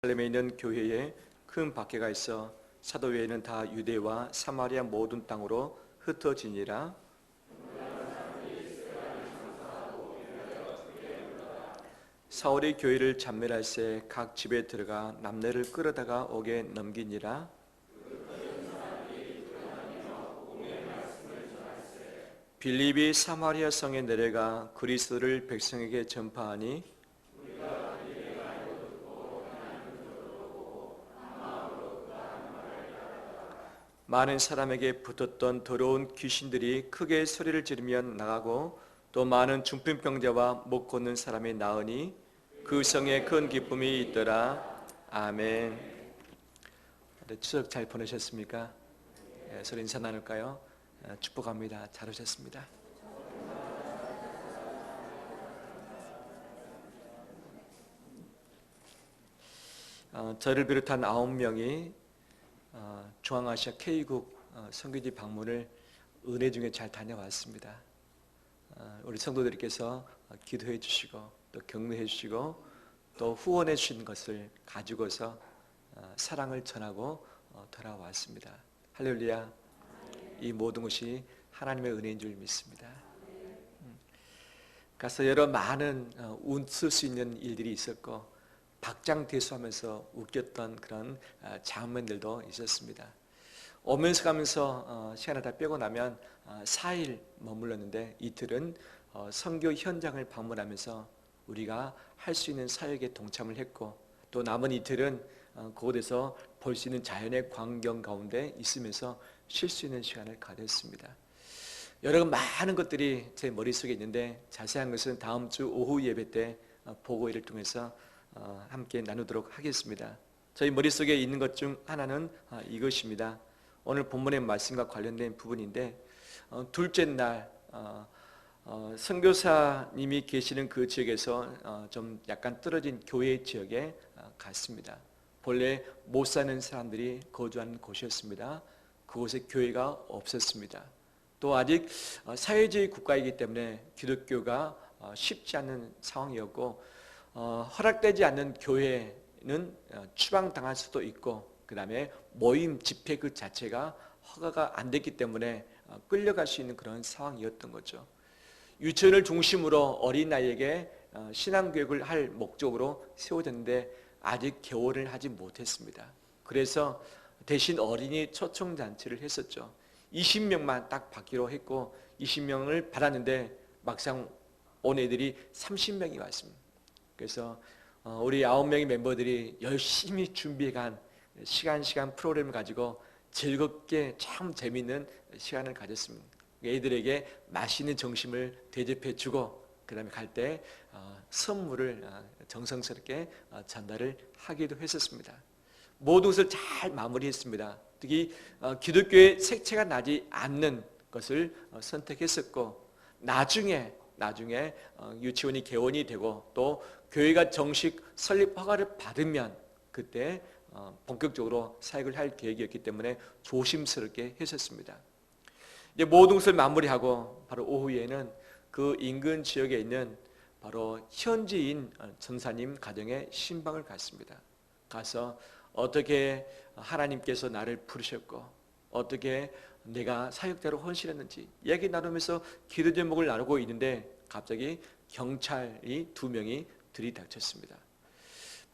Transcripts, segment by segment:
예루살렘에 있는 교회에 큰 박해가 있어 사도 외에는 다 유대와 사마리아 모든 땅으로 흩어지니라. 사울이 교회를 잡멸할새 각 집에 들어가 남녀를 끌어다가 옥에 넘기니라. 빌립이 사마리아 성에 내려가 그리스도를 백성에게 전파하니 많은 사람에게 붙었던 더러운 귀신들이 크게 소리를 지르며 나가고 또 많은 중풍병자와 못 걷는 사람이 나으니 그 성에 큰 기쁨이 있더라. 아멘. 추석 잘 보내셨습니까? 서로 인사 나눌까요? 축복합니다. 잘 오셨습니다. 저를 비롯한 9명이 중앙아시아 K국 선교지 방문을 은혜 중에 잘 다녀왔습니다. 우리 성도들께서 기도해 주시고 또 격려해 주시고 또 후원해 주신 것을 가지고서 사랑을 전하고 돌아왔습니다. 할렐루야. 이 모든 것이 하나님의 은혜인 줄 믿습니다. 가서 여러 많은 웃을 수 있는 일들이 있었고 박장대소하면서 웃겼던 그런 장면들도 있었습니다. 오면서 가면서 시간을 다 빼고 나면 4일 머물렀는데 이틀은 선교 현장을 방문하면서 우리가 할 수 있는 사역에 동참을 했고 또 남은 이틀은 그곳에서 볼 수 있는 자연의 광경 가운데 있으면서 쉴 수 있는 시간을 가졌습니다. 여러 많은 것들이 제 머릿속에 있는데 자세한 것은 다음 주 오후 예배 때 보고회를 통해서 함께 나누도록 하겠습니다. 저희 머릿속에 있는 것 중 하나는 이것입니다. 오늘 본문의 말씀과 관련된 부분인데 둘째 날 선교사님이 계시는 그 지역에서 좀 약간 떨어진 교회 지역에 갔습니다. 본래 못 사는 사람들이 거주하는 곳이었습니다. 그곳에 교회가 없었습니다. 또 아직 사회주의 국가이기 때문에 기독교가 쉽지 않은 상황이었고 허락되지 않는 교회는 추방당할 수도 있고 그 다음에 모임 집회 그 자체가 허가가 안 됐기 때문에 끌려갈 수 있는 그런 상황이었던 거죠. 유치원을 중심으로 어린아이에게 신앙교육을 할 목적으로 세워졌는데 아직 개원을 하지 못했습니다. 그래서 대신 어린이 초청잔치를 했었죠. 20명만 딱 받기로 했고 20명을 받았는데 막상 온 애들이 30명이 왔습니다. 그래서 우리 9명의 멤버들이 열심히 준비해간 시간 프로그램을 가지고 즐겁게 참 재미있는 시간을 가졌습니다. 애들에게 맛있는 점심을 대접해 주고 그 다음에 갈 때 선물을 정성스럽게 전달을 하기도 했었습니다. 모든 것을 잘 마무리했습니다. 특히 기독교의 색채가 나지 않는 것을 선택했었고 나중에 유치원이 개원이 되고 또 교회가 정식 설립 허가를 받으면 그때 본격적으로 사역을 할 계획이었기 때문에 조심스럽게 했었습니다. 이제 모든 것을 마무리하고 바로 오후에는 그 인근 지역에 있는 바로 현지인 전사님 가정에 신방을 갔습니다. 가서 어떻게 하나님께서 나를 부르셨고 어떻게 내가 사역자로 헌신했는지 얘기 나누면서 기도 제목을 나누고 있는데 갑자기 경찰이 2명이 들이닥쳤습니다.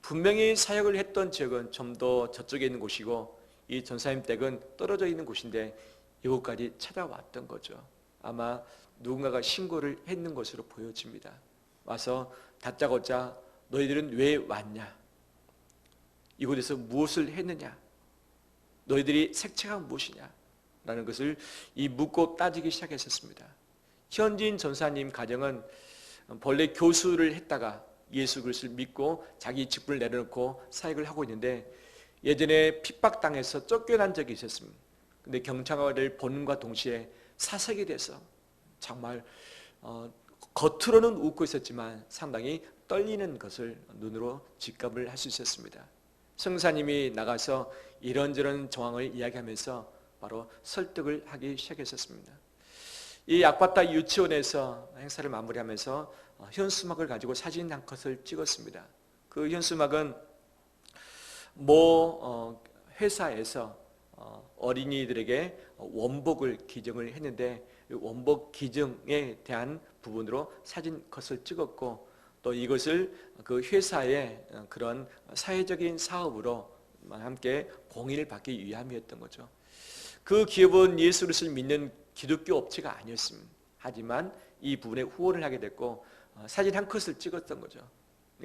분명히 사역을 했던 지역은 좀 더 저쪽에 있는 곳이고 이 전사님 댁은 떨어져 있는 곳인데 이곳까지 찾아왔던 거죠. 아마 누군가가 신고를 했는 것으로 보여집니다. 와서 다짜고짜 너희들은 왜 왔냐? 이곳에서 무엇을 했느냐? 너희들이 색채가 무엇이냐? 라는 것을 묻고 따지기 시작했었습니다. 현지인 전사님 가정은 본래 교수를 했다가 예수 그리스도를 믿고 자기 직분을 내려놓고 사역을 하고 있는데 예전에 핍박당해서 쫓겨난 적이 있었습니다. 근데 경찰을 보는과 동시에 사색이 돼서 정말 겉으로는 웃고 있었지만 상당히 떨리는 것을 눈으로 직감을 할 수 있었습니다. 성사님이 나가서 이런저런 정황을 이야기하면서 바로 설득을 하기 시작했었습니다. 이 아파트 유치원에서 행사를 마무리하면서 현수막을 가지고 사진 한 컷을 찍었습니다. 그 현수막은 모 회사에서 어린이들에게 원복을 기증을 했는데 원복 기증에 대한 부분으로 사진 컷을 찍었고 또 이것을 그 회사의 그런 사회적인 사업으로 함께 공인을 받기 위함이었던 거죠. 그 기업은 예수 그리스도를 믿는 기독교 업체가 아니었습니다. 하지만 이 부분에 후원을 하게 됐고 사진 한 컷을 찍었던 거죠.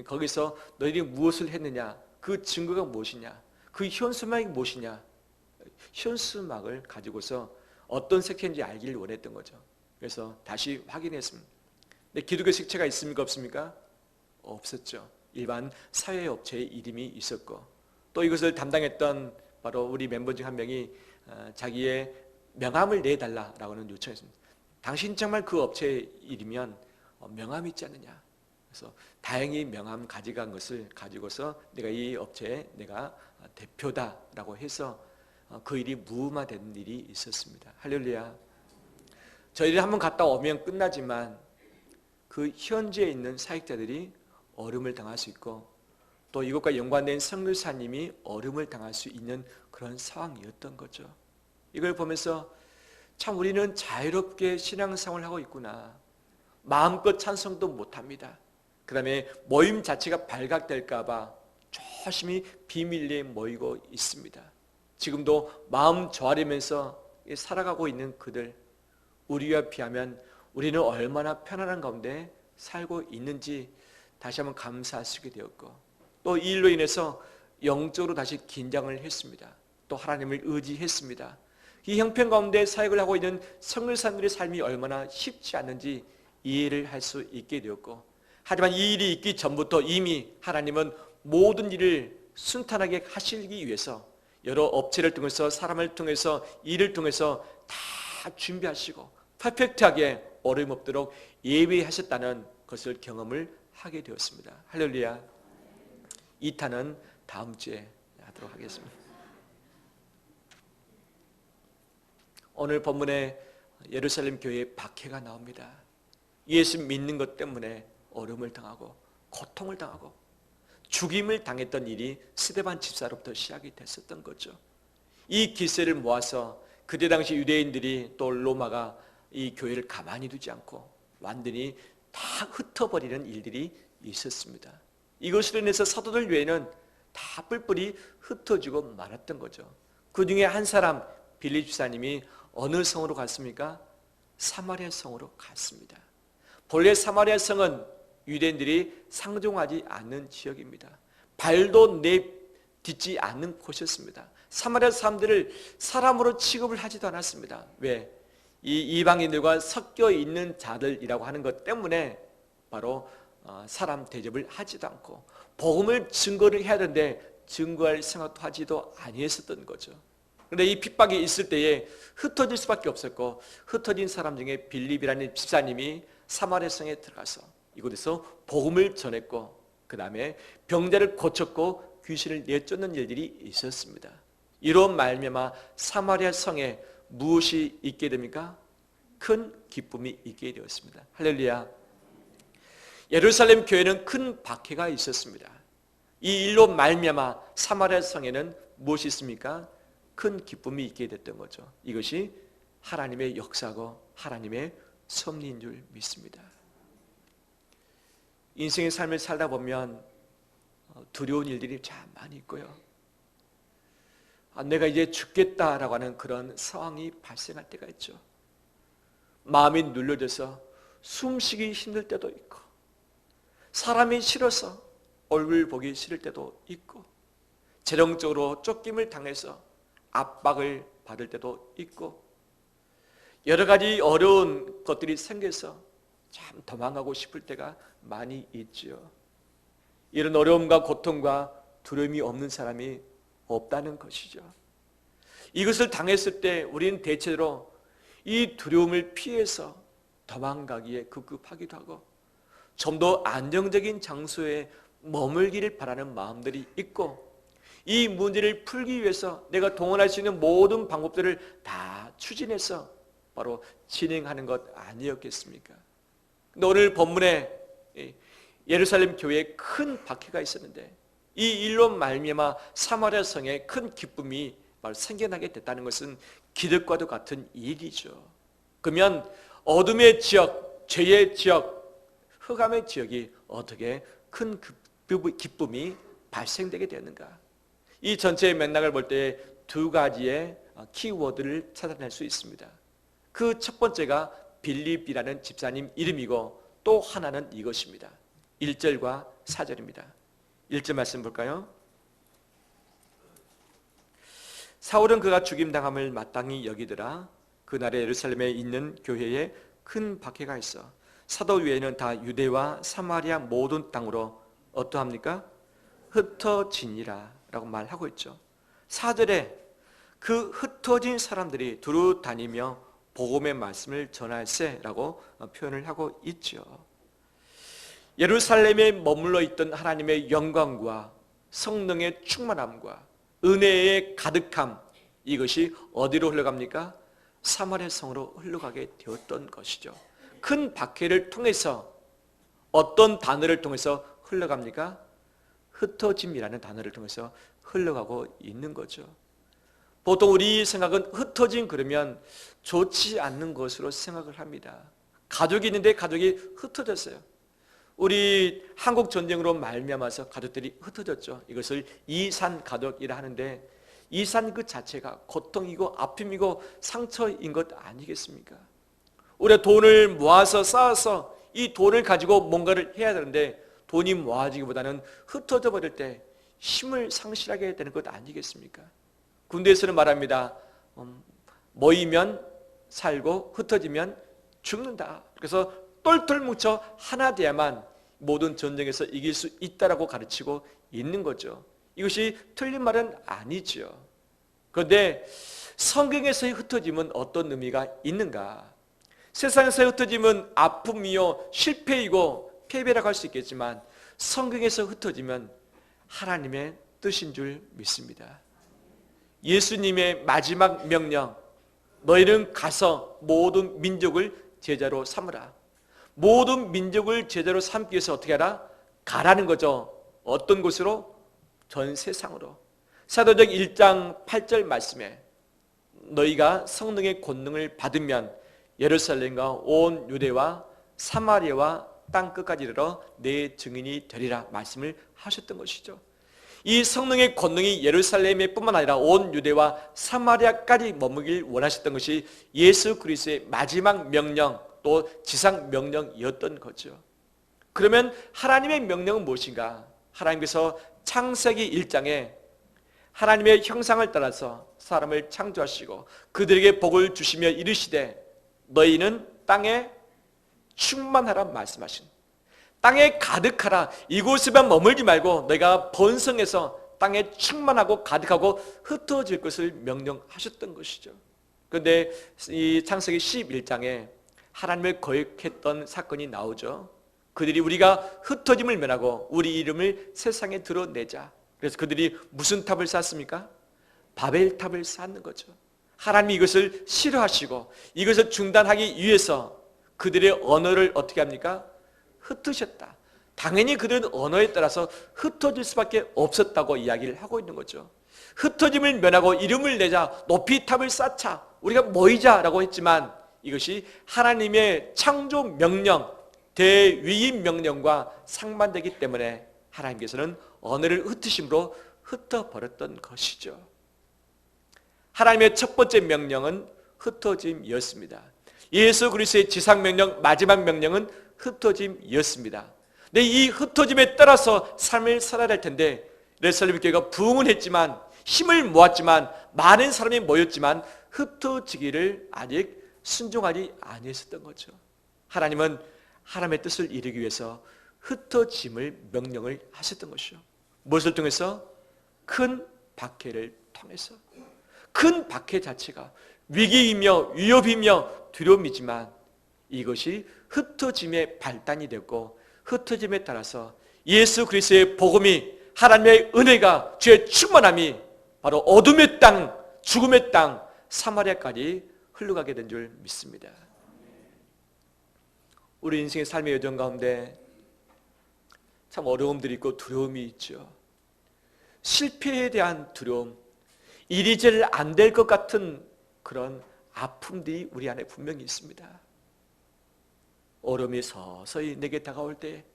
거기서 너희들이 무엇을 했느냐, 그 증거가 무엇이냐, 그 현수막이 무엇이냐, 현수막을 가지고서 어떤 색채인지 알기를 원했던 거죠. 그래서 다시 확인했습니다. 근데 기독교 색채가 있습니까 없습니까? 없었죠. 일반 사회업체의 이름이 있었고 또 이것을 담당했던 바로 우리 멤버 중 한 명이 자기의 명함을 내달라라고는 요청했습니다. 당신 정말 그 업체의 일이면 명함이 있지 않느냐. 그래서 다행히 명함 가져간 것을 가지고서 내가 이 업체의 내가 대표다라고 해서 그 일이 무음화된 일이 있었습니다. 할렐루야. 저희들이 한번 갔다 오면 끝나지만 그 현지에 있는 사역자들이 어려움을 당할 수 있고 또 이것과 연관된 선교사님이 어려움을 당할 수 있는 그런 상황이었던 거죠. 이걸 보면서 참 우리는 자유롭게 신앙생활을 하고 있구나. 마음껏 찬송도 못합니다. 그 다음에 모임 자체가 발각될까 봐 조심히 비밀리에 모이고 있습니다. 지금도 마음 조아리면서 살아가고 있는 그들, 우리와 비하면 우리는 얼마나 편안한 가운데 살고 있는지 다시 한번 감사할 수 있게 되었고 또 이 일로 인해서 영적으로 다시 긴장을 했습니다. 또 하나님을 의지했습니다. 이 형편 가운데 사역을 하고 있는 선교사님들의 삶이 얼마나 쉽지 않은지 이해를 할 수 있게 되었고 하지만 이 일이 있기 전부터 이미 하나님은 모든 일을 순탄하게 하시기 위해서 여러 업체를 통해서 사람을 통해서 일을 통해서 다 준비하시고 퍼펙트하게 어려움 없도록 예비하셨다는 것을 경험을 하게 되었습니다. 할렐루야. 2탄은 다음 주에 하도록 하겠습니다. 오늘 본문에 예루살렘 교회의 박해가 나옵니다. 예수 믿는 것 때문에 어려움을 당하고 고통을 당하고 죽임을 당했던 일이 스데반 집사로부터 시작이 됐었던 거죠. 이 기세를 모아서 그때 당시 유대인들이 또 로마가 이 교회를 가만히 두지 않고 완전히 다 흩어버리는 일들이 있었습니다. 이것으로 인해서 사도들 외에는 다 뿔뿔이 흩어지고 말았던 거죠. 그 중에 한 사람 빌립 집사님이 어느 성으로 갔습니까? 사마리아 성으로 갔습니다. 본래 사마리아 성은 유대인들이 상종하지 않는 지역입니다. 발도 내딛지 않는 곳이었습니다. 사마리아 사람들을 사람으로 취급을 하지도 않았습니다. 왜? 이 이방인들과 섞여 있는 자들이라고 하는 것 때문에 바로 사람 대접을 하지도 않고 복음을 증거를 해야 되는데 증거할 생각도 하지도 아니했었던 거죠. 그런데 이 핍박이 있을 때에 흩어질 수밖에 없었고 흩어진 사람 중에 빌립이라는 집사님이 사마리아 성에 들어가서 이곳에서 복음을 전했고 그 다음에 병자를 고쳤고 귀신을 내쫓는 일들이 있었습니다. 이런 말미암아 사마리아 성에 무엇이 있게 됩니까? 큰 기쁨이 있게 되었습니다. 할렐루야. 예루살렘 교회는 큰 박해가 있었습니다. 이 일로 말미암아 사마리아 성에는 무엇이 있습니까? 큰 기쁨이 있게 됐던 거죠. 이것이 하나님의 역사고 하나님의 섭리인 줄 믿습니다. 인생의 삶을 살다 보면 두려운 일들이 참 많이 있고요. 내가 이제 죽겠다라고 하는 그런 상황이 발생할 때가 있죠. 마음이 눌러져서 숨쉬기 힘들 때도 있고 사람이 싫어서 얼굴 보기 싫을 때도 있고 재정적으로 쫓김을 당해서 압박을 받을 때도 있고 여러 가지 어려운 것들이 생겨서 참 도망가고 싶을 때가 많이 있죠. 이런 어려움과 고통과 두려움이 없는 사람이 없다는 것이죠. 이것을 당했을 때 우리는 대체로 이 두려움을 피해서 도망가기에 급급하기도 하고 좀 더 안정적인 장소에 머물기를 바라는 마음들이 있고 이 문제를 풀기 위해서 내가 동원할 수 있는 모든 방법들을 다 추진해서 바로 진행하는 것 아니었겠습니까? 근데 오늘 본문에 예루살렘 교회에 큰 박해가 있었는데 이 일로 말미암아 사마리아 성에 큰 기쁨이 바로 생겨나게 됐다는 것은 기적과도 같은 일이죠. 그러면 어둠의 지역, 죄의 지역, 흑암의 지역이 어떻게 큰 기쁨이 발생되게 되는가? 이 전체의 맥락을 볼 때 두 가지의 키워드를 찾아낼 수 있습니다. 그 첫 번째가 빌립이라는 집사님 이름이고 또 하나는 이것입니다. 1절과 4절입니다. 1절 말씀 볼까요? 사울은 그가 죽임당함을 마땅히 여기더라. 그날에 예루살렘에 있는 교회에 큰 박해가 있어 사도 외에는 다 유대와 사마리아 모든 땅으로 어떠합니까? 흩어지니라 라고 말하고 있죠. 4절에 그 흩어진 사람들이 두루 다니며 복음의 말씀을 전할세라고 표현을 하고 있죠. 예루살렘에 머물러 있던 하나님의 영광과 성령의 충만함과 은혜의 가득함, 이것이 어디로 흘러갑니까? 사마리아 성으로 흘러가게 되었던 것이죠. 큰 박해를 통해서 어떤 단어를 통해서 흘러갑니까? 흩어짐이라는 단어를 통해서 흘러가고 있는 거죠. 보통 우리 생각은 흩어짐 그러면 좋지 않는 것으로 생각을 합니다. 가족이 있는데 가족이 흩어졌어요. 우리 한국 전쟁으로 말미암아서 가족들이 흩어졌죠. 이것을 이산 가족이라 하는데 이산 그 자체가 고통이고 아픔이고 상처인 것 아니겠습니까? 우리가 돈을 모아서 쌓아서 이 돈을 가지고 뭔가를 해야 되는데 돈이 모아지기보다는 흩어져 버릴 때 힘을 상실하게 되는 것 아니겠습니까? 군대에서는 말합니다. 모이면 살고 흩어지면 죽는다. 그래서 똘똘 뭉쳐 하나 돼야만 모든 전쟁에서 이길 수 있다라고 가르치고 있는 거죠. 이것이 틀린 말은 아니죠. 그런데 성경에서의 흩어짐은 어떤 의미가 있는가? 세상에서의 흩어짐은 아픔이요 실패이고 패배라고 할 수 있겠지만 성경에서 흩어지면 하나님의 뜻인 줄 믿습니다. 예수님의 마지막 명령, 너희는 가서 모든 민족을 제자로 삼으라. 모든 민족을 제자로 삼기 위해서 어떻게 하라? 가라는 거죠. 어떤 곳으로? 전 세상으로. 사도적 1장 8절 말씀에 너희가 성령의 권능을 받으면 예루살렘과 온 유대와 사마리아와 땅끝까지 이르러 내 증인이 되리라 말씀을 하셨던 것이죠. 이 성령의 권능이 예루살렘에 뿐만 아니라 온 유대와 사마리아까지 머무길 원하셨던 것이 예수 그리스도의 마지막 명령 또 지상 명령이었던 거죠. 그러면 하나님의 명령은 무엇인가? 하나님께서 창세기 1장에 하나님의 형상을 따라서 사람을 창조하시고 그들에게 복을 주시며 이르시되 너희는 땅에 충만하라 말씀하신, 땅에 가득하라, 이곳에만 머물지 말고 너희가 번성해서 땅에 충만하고 가득하고 흩어질 것을 명령하셨던 것이죠. 그런데 이 창세기 11장에 하나님을 거역했던 사건이 나오죠. 그들이 우리가 흩어짐을 면하고 우리 이름을 세상에 드러내자. 그래서 그들이 무슨 탑을 쌓습니까? 바벨탑을 쌓는 거죠. 하나님이 이것을 싫어하시고 이것을 중단하기 위해서 그들의 언어를 어떻게 합니까? 흩으셨다. 당연히 그들은 언어에 따라서 흩어질 수밖에 없었다고 이야기를 하고 있는 거죠. 흩어짐을 면하고 이름을 내자, 높이 탑을 쌓자, 우리가 모이자라고 했지만 이것이 하나님의 창조 명령, 대위임 명령과 상반되기 때문에 하나님께서는 언어를 흩으심으로 흩어버렸던 것이죠. 하나님의 첫 번째 명령은 흩어짐이었습니다. 예수 그리스도의 지상 명령, 마지막 명령은 흩어짐이었습니다. 근데 이 흩어짐에 따라서 삶을 살아야 할 텐데 예루살렘 교회가 부흥은 했지만 힘을 모았지만 많은 사람이 모였지만 흩어지기를 아직 순종하지 아니했었던 거죠. 하나님은 하나님의 뜻을 이루기 위해서 흩어짐을 명령을 하셨던 것이죠. 무엇을 통해서? 큰 박해를 통해서. 큰 박해 자체가 위기이며 위협이며 두려움이지만 이것이 흩어짐의 발단이 됐고 흩어짐에 따라서 예수 그리스도의 복음이, 하나님의 은혜가, 주의 충만함이 바로 어둠의 땅, 죽음의 땅 사마리아까지 흘러가게 된 줄 믿습니다. 우리 인생의 삶의 여정 가운데 참 어려움들이 있고 두려움이 있죠. 실패에 대한 두려움, 일이 잘 안 될 것 같은 그런 아픔들이 우리 안에 분명히 있습니다. 어려움이 서서히 내게 다가올 때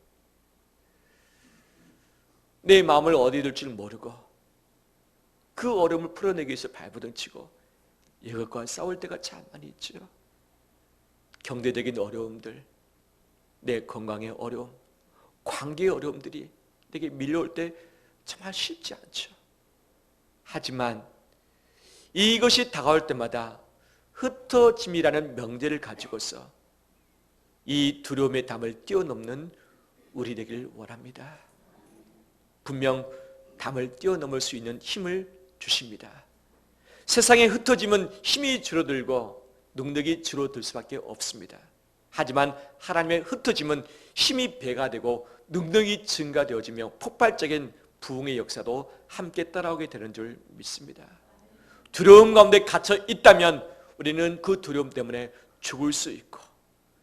내 마음을 어디 둘 줄 모르고 그 어려움을 풀어내기 위해서 발부둥치고 이것과 싸울 때가 참 많이 있죠. 경제적인 어려움들, 내 건강의 어려움, 관계의 어려움들이 내게 밀려올 때 정말 쉽지 않죠. 하지만 이것이 다가올 때마다 흩어짐이라는 명제를 가지고서 이 두려움의 담을 뛰어넘는 우리 되길 원합니다. 분명 담을 뛰어넘을 수 있는 힘을 주십니다. 세상에 흩어짐은 힘이 줄어들고 능력이 줄어들 수밖에 없습니다. 하지만 하나님의 흩어짐은 힘이 배가 되고 능력이 증가되어지며 폭발적인 부흥의 역사도 함께 따라오게 되는 줄 믿습니다. 두려움 가운데 갇혀 있다면 우리는 그 두려움 때문에 죽을 수 있고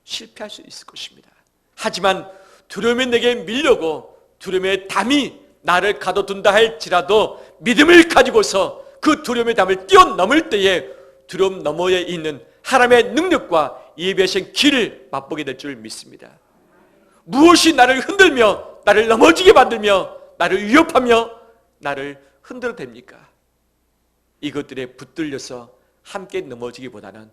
실패할 수 있을 것입니다. 하지만 두려움이 내게 밀려고 두려움의 담이 나를 가둬둔다 할지라도 믿음을 가지고서 그 두려움의 담을 뛰어넘을 때에 두려움 너머에 있는 하나님의 능력과 예비하신 길을 맛보게 될 줄 믿습니다. 무엇이 나를 흔들며 나를 넘어지게 만들며 나를 위협하며 나를 흔들어 댑니까? 이것들에 붙들려서 함께 넘어지기보다는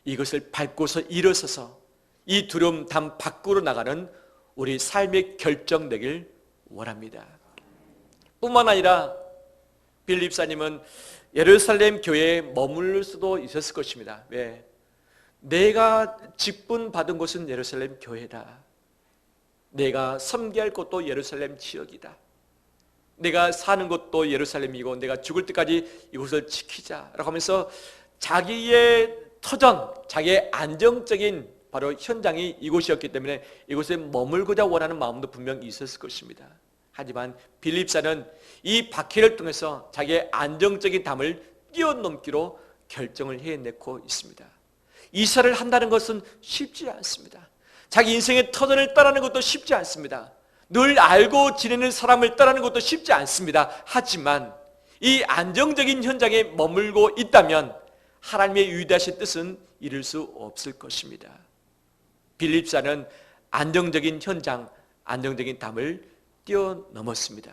이것을 밟고서 일어서서 이 두려움 담 밖으로 나가는 우리 삶의 결정되길 원합니다. 뿐만 아니라 빌립사님은 예루살렘 교회에 머무를 수도 있었을 것입니다. 왜? 내가 직분 받은 곳은 예루살렘 교회다. 내가 섬기할 곳도 예루살렘 지역이다. 내가 사는 곳도 예루살렘이고 내가 죽을 때까지 이곳을 지키자라고 하면서 자기의 터전, 자기의 안정적인 바로 현장이 이곳이었기 때문에 이곳에 머물고자 원하는 마음도 분명히 있었을 것입니다. 하지만 빌립사는 이 박해를 통해서 자기의 안정적인 담을 뛰어넘기로 결정을 해내고 있습니다. 이사를 한다는 것은 쉽지 않습니다. 자기 인생의 터전을 떠나는 것도 쉽지 않습니다. 늘 알고 지내는 사람을 떠나는 것도 쉽지 않습니다. 하지만 이 안정적인 현장에 머물고 있다면 하나님의 위대하신 뜻은 이룰 수 없을 것입니다. 빌립사는 안정적인 현장, 안정적인 담을 뛰어넘었습니다.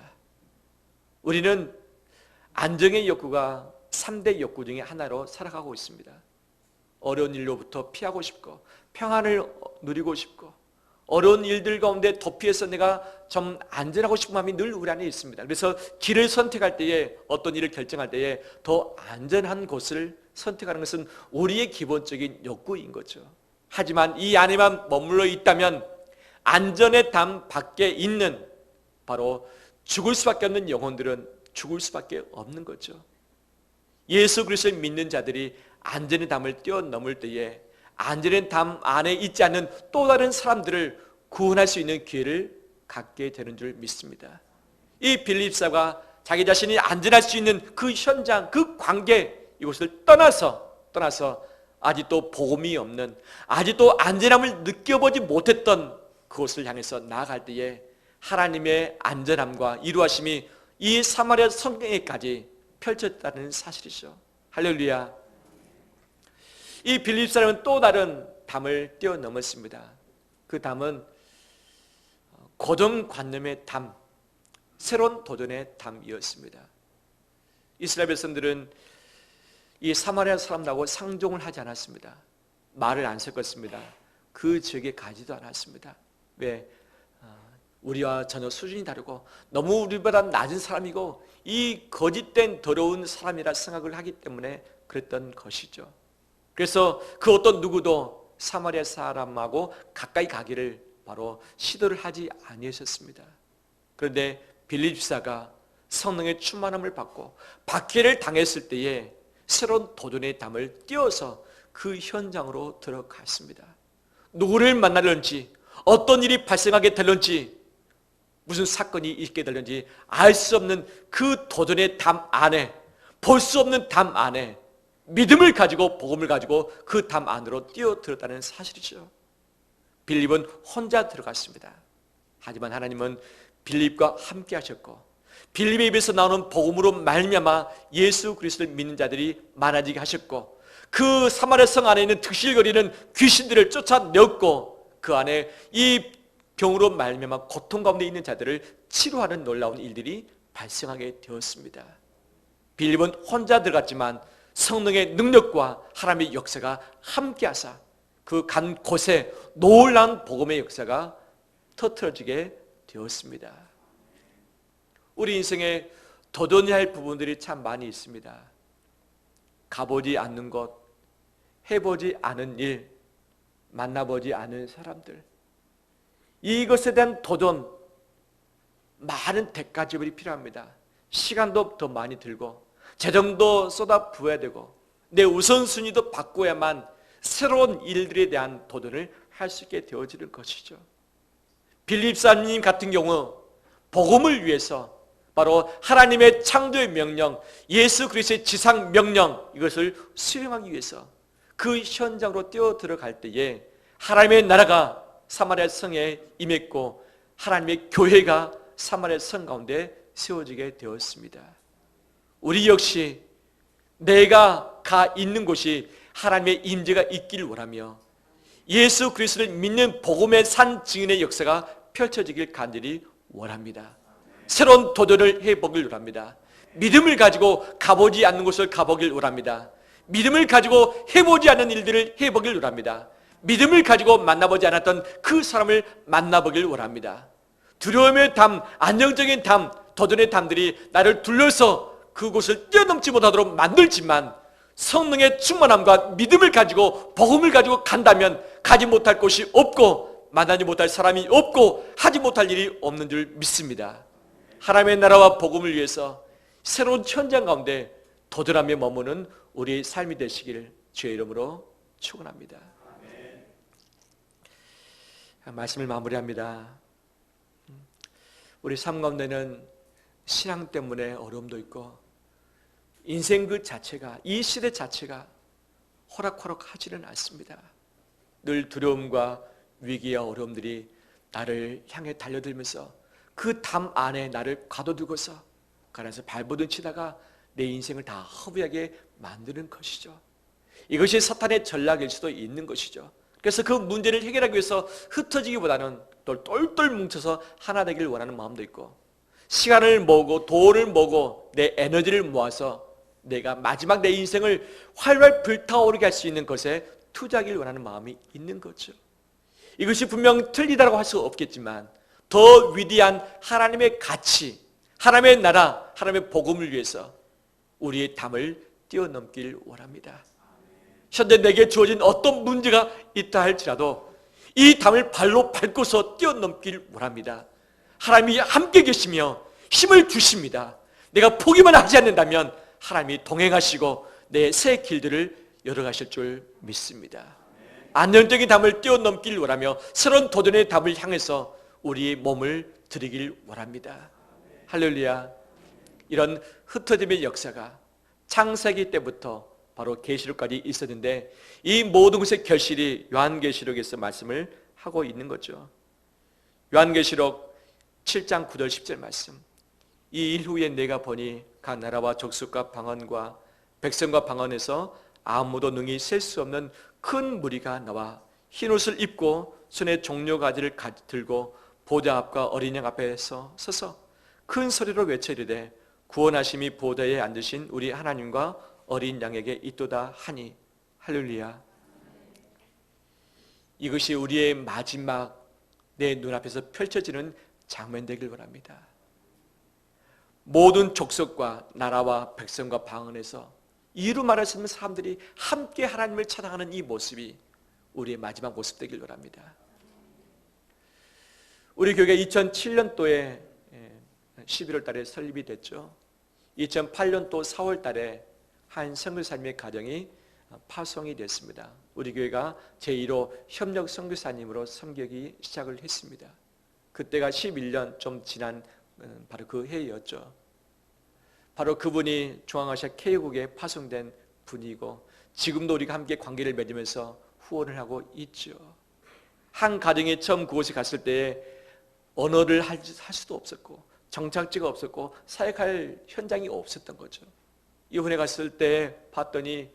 우리는 안정의 욕구가 3대 욕구 중에 하나로 살아가고 있습니다. 어려운 일로부터 피하고 싶고 평안을 누리고 싶고 어려운 일들 가운데 도피해서 내가 좀 안전하고 싶은 마음이 늘 우리 안에 있습니다. 그래서 길을 선택할 때에 어떤 일을 결정할 때에 더 안전한 곳을 선택하는 것은 우리의 기본적인 욕구인 거죠. 하지만 이 안에만 머물러 있다면 안전의 담 밖에 있는 바로 죽을 수밖에 없는 영혼들은 죽을 수밖에 없는 거죠. 예수 그리스도를 믿는 자들이 안전의 담을 뛰어넘을 때에 안전의 담 안에 있지 않는 또 다른 사람들을 구원할 수 있는 기회를 갖게 되는 줄 믿습니다. 이 빌립사가 자기 자신이 안전할 수 있는 그 현장, 그 관계, 이곳을 떠나서 아직도 복음이 없는, 아직도 안전함을 느껴보지 못했던 그곳을 향해서 나아갈 때에 하나님의 안전함과 이루하심이 이 사마리아 성경에까지 펼쳤다는 사실이죠. 할렐루야. 이 빌립사람은 또 다른 담을 뛰어넘었습니다. 그 담은 고정관념의 담, 새로운 도전의 담이었습니다. 이스라엘 백성들은 이 사마리아 사람들하고 상종을 하지 않았습니다. 말을 안 섞었습니다. 그 지역에 가지도 않았습니다. 왜? 우리와 전혀 수준이 다르고 너무 우리보다 낮은 사람이고 이 거짓된 더러운 사람이라 생각을 하기 때문에 그랬던 것이죠. 그래서 그 어떤 누구도 사마리아 사람하고 가까이 가기를 바로 시도를 하지 아니하셨습니다. 그런데 빌립사가 성령의 충만함을 받고 박해를 당했을 때에 새로운 도전의 담을 띄워서 그 현장으로 들어갔습니다. 누구를 만나려는지 어떤 일이 발생하게 될런지 무슨 사건이 있게 될런지 알 수 없는 그 도전의 담 안에, 볼 수 없는 담 안에 믿음을 가지고 복음을 가지고 그 담 안으로 뛰어들었다는 사실이죠. 빌립은 혼자 들어갔습니다. 하지만 하나님은 빌립과 함께 하셨고 빌립의 입에서 나오는 복음으로 말미암아 예수 그리스도를 믿는 자들이 많아지게 하셨고, 그 사마리아 성 안에 있는 득실거리는 귀신들을 쫓아내었고, 그 안에 이 병으로 말미암아 고통 가운데 있는 자들을 치료하는 놀라운 일들이 발생하게 되었습니다. 빌립은 혼자 들어갔지만 성령의 능력과 하나님의 역사가 함께하사 그 간 곳에 놀라운 복음의 역사가 터뜨려지게 되었습니다. 우리 인생에 도전해야 할 부분들이 참 많이 있습니다. 가보지 않는 것, 해보지 않은 일, 만나보지 않은 사람들, 이것에 대한 도전, 많은 대가 지불이 필요합니다. 시간도 더 많이 들고 재정도 쏟아 부어야 되고 내 우선순위도 바꿔야만 새로운 일들에 대한 도전을 할 수 있게 되어지는 것이죠. 빌립사님 같은 경우 복음을 위해서 바로 하나님의 창조의 명령, 예수 그리스도의 지상 명령, 이것을 수행하기 위해서 그 현장으로 뛰어 들어갈 때에 하나님의 나라가 사마리아 성에 임했고 하나님의 교회가 사마리아 성 가운데 세워지게 되었습니다. 우리 역시 내가 가 있는 곳이 하나님의 임재가 있기를 원하며 예수 그리스도를 믿는 복음의 산 증인의 역사가 펼쳐지길 간절히 원합니다. 새로운 도전을 해보길 원합니다. 믿음을 가지고 가보지 않는 곳을 가보길 원합니다. 믿음을 가지고 해보지 않은 일들을 해보길 원합니다. 믿음을 가지고 만나보지 않았던 그 사람을 만나보길 원합니다. 두려움의 담, 안정적인 담, 도전의 담들이 나를 둘러서 그곳을 뛰어넘지 못하도록 만들지만 성령의 충만함과 믿음을 가지고 복음을 가지고 간다면 가지 못할 곳이 없고 만나지 못할 사람이 없고 하지 못할 일이 없는 줄 믿습니다. 하나님의 나라와 복음을 위해서 새로운 현장 가운데 도전하며 머무는 우리의 삶이 되시기를 주의 이름으로 축원합니다. 말씀을 마무리합니다. 우리 삶 가운데는 신앙 때문에 어려움도 있고 인생 그 자체가, 이 시대 자체가 호락호락하지는 않습니다. 늘 두려움과 위기와 어려움들이 나를 향해 달려들면서 그 담 안에 나를 가둬두고서 가라서 발버둥 치다가 내 인생을 다 허비하게 만드는 것이죠. 이것이 사탄의 전략일 수도 있는 것이죠. 그래서 그 문제를 해결하기 위해서 흩어지기보다는 똘똘 뭉쳐서 하나 되길 원하는 마음도 있고, 시간을 모으고 돈을 모으고 내 에너지를 모아서 내가 마지막 내 인생을 활활 불타오르게 할 수 있는 것에 투자하길 원하는 마음이 있는 거죠. 이것이 분명 틀리다고 할 수 없겠지만 더 위대한 하나님의 가치, 하나님의 나라, 하나님의 복음을 위해서 우리의 담을 뛰어넘길 원합니다. 현재 내게 주어진 어떤 문제가 있다 할지라도 이 담을 발로 밟고서 뛰어넘길 원합니다. 하나님이 함께 계시며 힘을 주십니다. 내가 포기만 하지 않는다면 하나님이 동행하시고 내 새 길들을 열어가실 줄 믿습니다. 안정적인 담을 뛰어넘길 원하며 새로운 도전의 담을 향해서 우리의 몸을 드리길 원합니다. 할렐루야. 이런 흩어짐의 역사가 창세기 때부터 바로 계시록까지 있었는데 이 모든 것의 결실이 요한계시록에서 말씀을 하고 있는 거죠. 요한계시록 7장 9절 10절 말씀. 이 일 후에 내가 보니 각 나라와 족속과 방언과 백성과 방언에서 아무도 능히 셀 수 없는 큰 무리가 나와 흰옷을 입고 손에 종려가지를 들고 보좌 앞과 어린 양 앞에서 서서 큰 소리로 외치리되 구원하심이 보좌에 앉으신 우리 하나님과 어린 양에게 있도다 하니. 할렐루야. 이것이 우리의 마지막 내 눈앞에서 펼쳐지는 장면 되길 원합니다. 모든 족속과 나라와 백성과 방언에서 이루 말할 수 없는 사람들이 함께 하나님을 찬양하는 이 모습이 우리의 마지막 모습 되길 원합니다. 우리 교회가 2007년도에 11월 달에 설립이 됐죠. 2008년도 4월 달에 한 선교사님의 가정이 파송이 됐습니다. 우리 교회가 제1호 협력 선교사님으로 섬기기 시작을 했습니다. 그때가 11년 좀 지난 바로 그 해였죠. 바로 그분이 중앙아시아 K국에 파송된 분이고 지금도 우리가 함께 관계를 맺으면서 후원을 하고 있죠. 한 가정이 처음 그곳에 갔을 때에 언어를 할 수도 없었고 정착지가 없었고 사역할 현장이 없었던 거죠. 이혼에 갔을 때 봤더니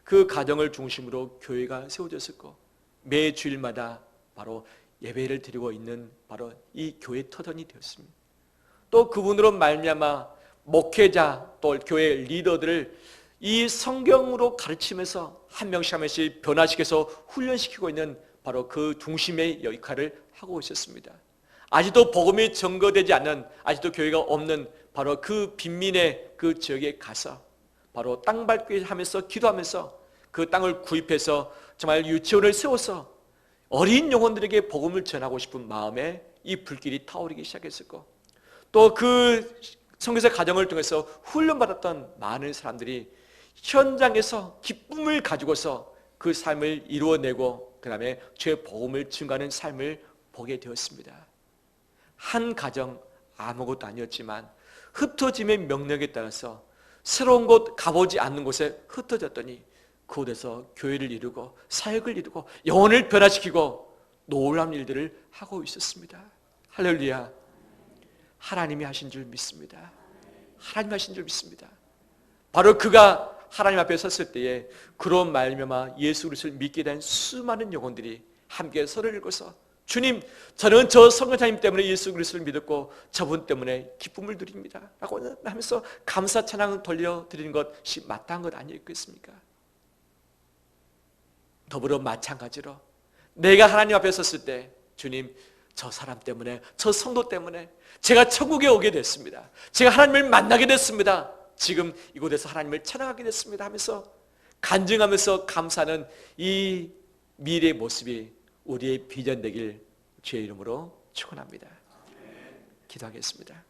그 가정을 중심으로 교회가 세워졌었고 매 주일마다 바로 예배를 드리고 있는 바로 이 교회 터전이 되었습니다. 또 그분으로 말미암아 목회자 또 교회 리더들을 이 성경으로 가르치면서 한 명씩 한 명씩 변화시켜서 훈련시키고 있는 바로 그 중심의 역할을 하고 있었습니다. 아직도 복음이 전거되지 않는, 아직도 교회가 없는 바로 그 빈민의 그 지역에 가서 바로 땅 밟기 하면서 기도하면서 그 땅을 구입해서 정말 유치원을 세워서 어린 영혼들에게 복음을 전하고 싶은 마음에 이 불길이 타오르기 시작했었고, 또 그 선교사 가정을 통해서 훈련받았던 많은 사람들이 현장에서 기쁨을 가지고서 그 삶을 이루어내고 그 다음에 주의 복음을 증거하는 삶을 보게 되었습니다. 한 가정 아무것도 아니었지만 흩어짐의 명령에 따라서 새로운 곳 가보지 않는 곳에 흩어졌더니 그곳에서 교회를 이루고 사역을 이루고 영혼을 변화시키고 놀라운 일들을 하고 있었습니다. 할렐루야. 하나님이 하신 줄 믿습니다. 하나님이 하신 줄 믿습니다. 바로 그가 하나님 앞에 섰을 때에 그런 말미암아 예수 그리스도를 믿게 된 수많은 영혼들이 함께 서로를 읽어서 주님, 저는 저 성령님 때문에 예수 그리스도를 믿었고 저분 때문에 기쁨을 누립니다 라고 하면서 감사 찬양을 돌려드리는 것이 마땅한 것 아니겠습니까? 더불어 마찬가지로 내가 하나님 앞에 섰을 때 주님, 저 사람 때문에, 저 성도 때문에 제가 천국에 오게 됐습니다. 제가 하나님을 만나게 됐습니다. 지금 이곳에서 하나님을 찬양하게 됐습니다 하면서 간증하면서 감사하는 이 미래의 모습이 우리의 비전 되길 주의 이름으로 축원합니다. 기도하겠습니다.